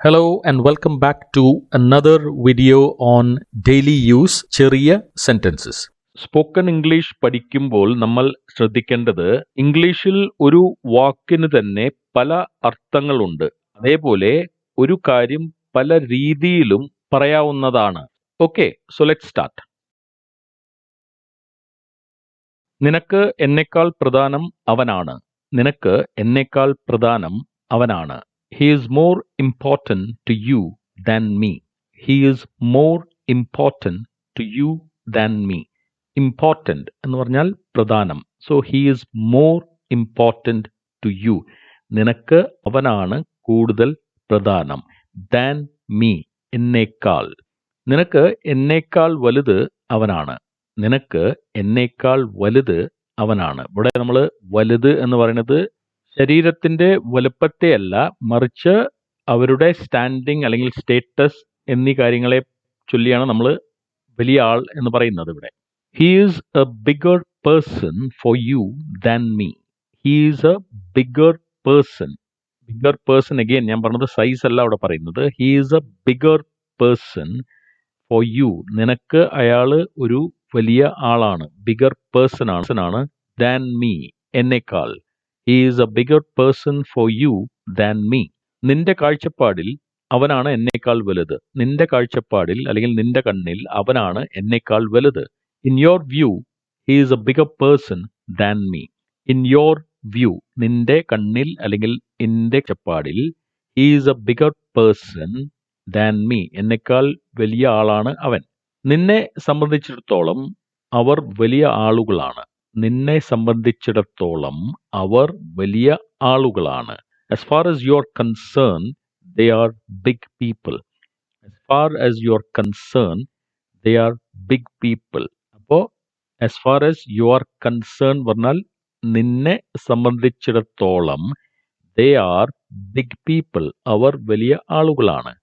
Hello and welcome back to another video on daily use ചെറിയ sentences. Spoken English പഠിക്കുമ്പോൾ നമ്മൾ ശ്രദ്ധിക്കേണ്ടത് ഇംഗ്ലീഷിൽ ഒരു വാക്കിന് തന്നെ പല അർത്ഥങ്ങളുണ്ട്. അതേപോലെ ഒരു കാര്യം പല രീതിയിലും പറയാവുന്നതാണ്. Okay, so let's start. നിനക്ക് എന്നേക്കാൾ പ്രധാനം അവനാണ്. നിനക്ക് എന്നേക്കാൾ പ്രധാനം അവനാണ്. He is more important to you than me. He is more important to you than me. Important എന്ന് പറഞ്ഞാൽ പ്രധാനം. So he is more important to you. നിനക്ക് അവനാണ് കൂടുതൽ പ്രധാനം. Than me. എന്നേക്കാൾ. നിനക്ക് എന്നേക്കാൾ വലുത് അവനാണ്. നിനക്ക് എന്നേക്കാൾ വലുത് അവനാണ്. ഇവിടെ നമ്മൾ വലുത് എന്ന് പറയുന്നത് ശരീരത്തിന്റെ വലുപ്പത്തെയല്ല, മറിച്ച് അവരുടെ സ്റ്റാൻഡിങ് അല്ലെങ്കിൽ സ്റ്റേറ്റസ് എന്നീ കാര്യങ്ങളെ ചൊല്ലിയാണ് നമ്മൾ വലിയ ആൾ എന്ന് പറയുന്നത്. ഇവിടെ he is A bigger person for you than me. He is A bigger person. Bigger person again ഞാൻ പറഞ്ഞത് സൈസ് അല്ല അവിടെ പറയുന്നത്. He is A bigger person for you. നിനക്ക് അയാള് ഒരു വലിയ ആളാണ്, ബിഗർ പേഴ്സൺ ആണ്. ദാൻ മീ, എന്നേക്കാൾ. He is a bigger person for you than me. നിന്റെ കാഴ്ചപ്പാടിൽ അവനാണ് എന്നേക്കാൾ വലുത്. നിന്റെ കാഴ്ചപ്പാടിൽ അല്ലെങ്കിൽ നിന്റെ കണ്ണിൽ അവനാണ് എന്നേക്കാൾ വലുത്. In your view, he is a bigger person than me. In your view, നിന്റെ കണ്ണിൽ അല്ലെങ്കിൽ നിന്റെ കാഴ്ചപ്പാടിൽ he is a bigger person than me. എന്നേക്കാൾ വലിയ ആളാണ് അവൻ. നിന്നെ സംബന്ധിച്ചിടത്തോളം അവർ വലിയ ആളുകളാണ്. നിന്നെ സംബന്ധിച്ചിടത്തോളം അവർ വലിയ ആളുകളാണ്. As far as you're concerned, they are big people. As far as you're concerned, they are big people. അപ്പോൾ as far as you are concerned പറഞ്ഞാൽ നിന്നെ സംബന്ധിച്ചിടത്തോളം they are big people. അവർ വലിയ ആളുകളാണ്.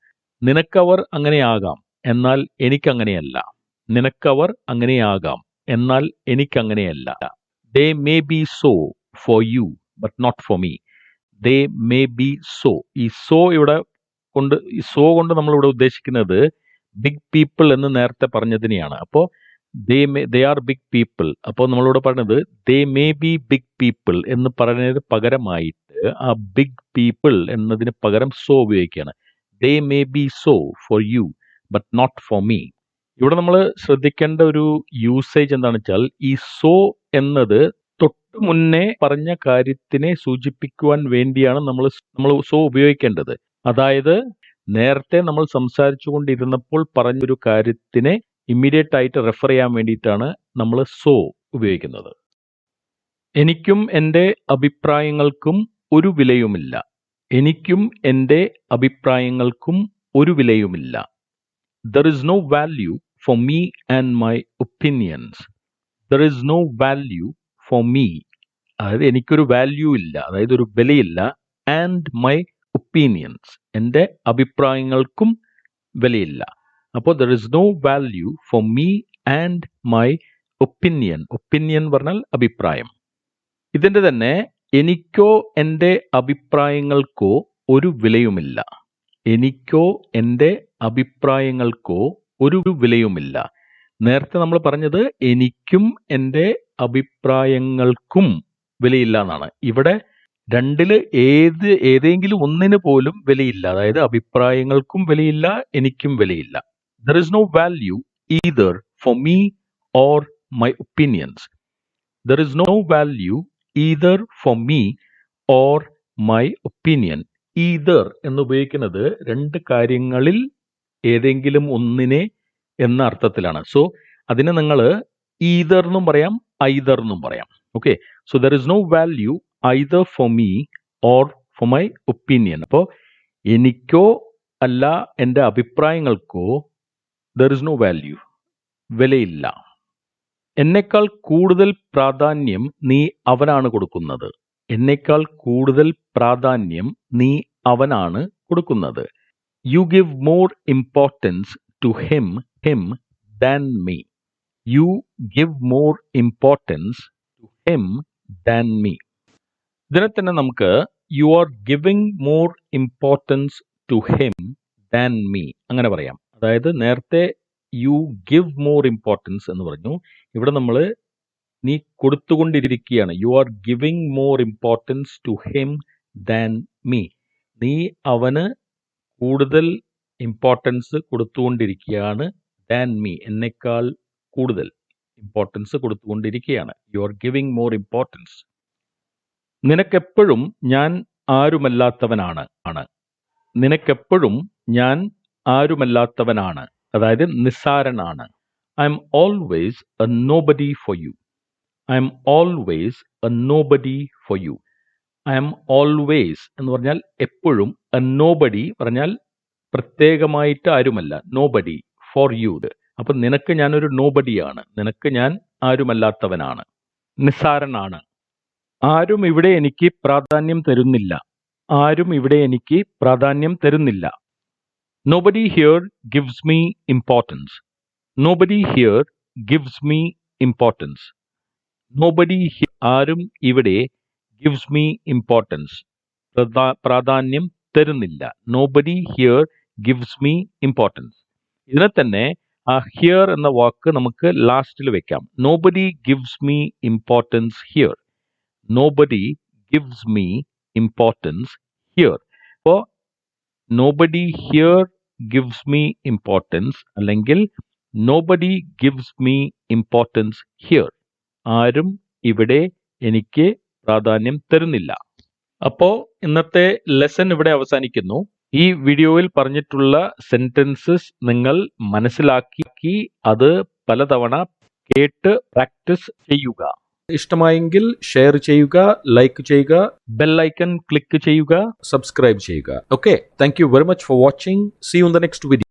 നിനക്കവർ അങ്ങനെയാകാം, എന്നാൽ എനിക്കങ്ങനെയല്ല. നിനക്കവർ അങ്ങനെയാകാം, എന്നാൽ എനിക്കങ്ങനെയല്ല. They may be so for you, but not for me. They may be so. ഈ so ഇവിടെ കൊണ്ട് കൊണ്ട് നമ്മളിവിടെ ഉദ്ദേശിക്കുന്നത് ബിഗ് പീപ്പിൾ എന്ന് നേരത്തെ പറഞ്ഞതിനെയാണ്. അപ്പോൾ they are big people. അപ്പോൾ നമ്മളിവിടെ പറഞ്ഞത് they may be big people എന്ന് പറയുന്നതിന് പകരമായിട്ട് ആ ബിഗ് പീപ്പിൾ എന്നതിന് പകരം so ഉപയോഗിക്കുകയാണ്. They may be so for you, but not for me. ഇവിടെ നമ്മൾ ശ്രദ്ധിക്കേണ്ട ഒരു യൂസേജ് എന്താണെന്ന് വെച്ചാൽ ഈ സോ എന്നത് തൊട്ട് മുന്നേ പറഞ്ഞ കാര്യത്തിനെ സൂചിപ്പിക്കുവാൻ വേണ്ടിയാണ് നമ്മൾ സോ ഉപയോഗിക്കേണ്ടത്. അതായത് നേരത്തെ നമ്മൾ സംസാരിച്ചു കൊണ്ടിരുന്നപ്പോൾ പറഞ്ഞൊരു കാര്യത്തിനെ ഇമ്മീഡിയറ്റ് ആയിട്ട് റെഫർ ചെയ്യാൻ വേണ്ടിയിട്ടാണ് നമ്മൾ സോ ഉപയോഗിക്കുന്നത്. എനിക്കും എൻ്റെ അഭിപ്രായങ്ങൾക്കും ഒരു വിലയുമില്ല. എനിക്കും എൻ്റെ അഭിപ്രായങ്ങൾക്കും ഒരു വിലയുമില്ല. There is no value for me and my opinions. There is no value for me. അതായത് എനിക്കൊരു വാല്യൂ ഇല്ല, അതായത് ഒരു വിലയില്ല. ആൻഡ് മൈ ഒപ്പീനിയൻസ്, എൻ്റെ അഭിപ്രായങ്ങൾക്കും വിലയില്ല. അപ്പോൾ there is no value for me and my opinion. Opinion പറഞ്ഞാൽ അഭിപ്രായം. ഇതിൻ്റെ തന്നെ എനിക്കോ എൻ്റെ അഭിപ്രായങ്ങൾക്കോ ഒരു വിലയുമില്ല. എനിക്കോ എൻ്റെ അഭിപ്രായങ്ങൾക്കോ ഒരു വിലയുമില്ല. നേരത്തെ നമ്മൾ പറഞ്ഞത് എനിക്കും എൻ്റെ അഭിപ്രായങ്ങൾക്കും വിലയില്ല എന്നാണ്. ഇവിടെ രണ്ടില് ഏതെങ്കിലും ഒന്നിന് പോലും വിലയില്ല. അതായത് അഭിപ്രായങ്ങൾക്കും വിലയില്ല, എനിക്കും വിലയില്ല. There is no value either for me or my opinions. There is no value either for me or my opinion. Either എന്ന് ഉപയോഗിക്കുന്നത് രണ്ട് കാര്യങ്ങളിൽ ഏതെങ്കിലും ഒന്നിനെ എന്ന അർത്ഥത്തിലാണ്. സോ അതിനെ നിങ്ങൾ ഈതർ എന്നും പറയാം, ഐദർ എന്നും പറയാം. Okay, so there is no value either for me or for my opinion. അപ്പോൾ എനിക്കോ അല്ല എൻ്റെ അഭിപ്രായങ്ങൾക്കോ ദർ ഇസ് നോ വാല്യൂ, വിലയില്ല. എന്നേക്കാൾ കൂടുതൽ പ്രാധാന്യം നീ അവനാണ് കൊടുക്കുന്നത്. എന്നേക്കാൾ കൂടുതൽ പ്രാധാന്യം നീ അവനാണ് കൊടുക്കുന്നത്. You give more importance to him than me. You give more importance to him than me. ഇതിനെ തന്നെ നമുക്ക് you are giving more importance to him than me അങ്ങനെ പറയാം. അതായത് നേരത്തെ യു ഗിവ് മോർ ഇമ്പോർട്ടൻസ് എന്ന് പറഞ്ഞു. ഇവിടെ നമ്മൾ നീ കൊടുത്തുകൊണ്ടിരിക്കുകയാണ്. You are giving more importance to him than me. നീ അവന് കൂടുതൽ ഇമ്പോർട്ടൻസ് കൊടുത്തുകൊണ്ടിരിക്കുകയാണ്. ദാൻ മീ, എന്നെക്കാൾ കൂടുതൽ ഇമ്പോർട്ടൻസ് കൊടുത്തുകൊണ്ടിരിക്കുകയാണ്. You are giving more importance. നിനക്കെപ്പോഴും ഞാൻ ആരുമല്ലാത്തവനാണ്. നിനക്കെപ്പോഴും ഞാൻ ആരുമല്ലാത്തവനാണ്, അതായത് നിസ്സാരനാണ്. I am always a nobody for you. I am always a nobody for you. I am always എന്ന് പറഞ്ഞാൽ എപ്പോഴും, എ നോബഡി പറഞ്ഞാൽ പ്രത്യേകമായിട്ട് ആരുമല്ല, നോബഡി ഫോർ യു. അപ്പം നിനക്ക് ഞാനൊരു നോബഡിയാണ്, നിനക്ക് ഞാൻ ആരുമല്ലാത്തവനാണ്, നിസ്സാരനാണ്. ആരും ഇവിടെ എനിക്ക് പ്രാധാന്യം തരുന്നില്ല. ആരും ഇവിടെ എനിക്ക് പ്രാധാന്യം തരുന്നില്ല. Nobody here gives me importance. Nobody here gives me importance. Nobody ആരും ഇവിടെ ഗിവ്സ് മീ ഇമ്പോർട്ടൻസ്, പ്രാധാന്യം തരുന്നില്ല. Nobody here gives me importance. ഇതിനെ തന്നെ ആ ഹിയർ എന്ന വാക്ക് നമുക്ക് ലാസ്റ്റിൽ വെക്കാം. Nobody gives me importance here. Nobody gives me importance here. അപ്പോൾ nobody here gives me importance അല്ലെങ്കിൽ nobody gives me importance here. ആരും ഇവിടെ എനിക്ക് പ്രാധാന്യം തരുന്നില്ല. അപ്പോൾ ഇന്നത്തെ ലെസൺ ഇവിടെ അവസാനിക്കുന്നു. ഈ വീഡിയോയിൽ പറഞ്ഞിട്ടുള്ള സെന്റൻസസ് നിങ്ങൾ മനസ്സിലാക്കി അത് പലതവണ കേട്ട് പ്രാക്ടീസ് ചെയ്യുക. ഇഷ്ടമായെങ്കിൽ ഷെയർ ചെയ്യുക, ലൈക്ക് ചെയ്യുക, ബെൽ ഐക്കൺ ക്ലിക്ക് ചെയ്യുക, സബ്സ്ക്രൈബ് ചെയ്യുക. Okay, thank you very much for watching. See you in the next video.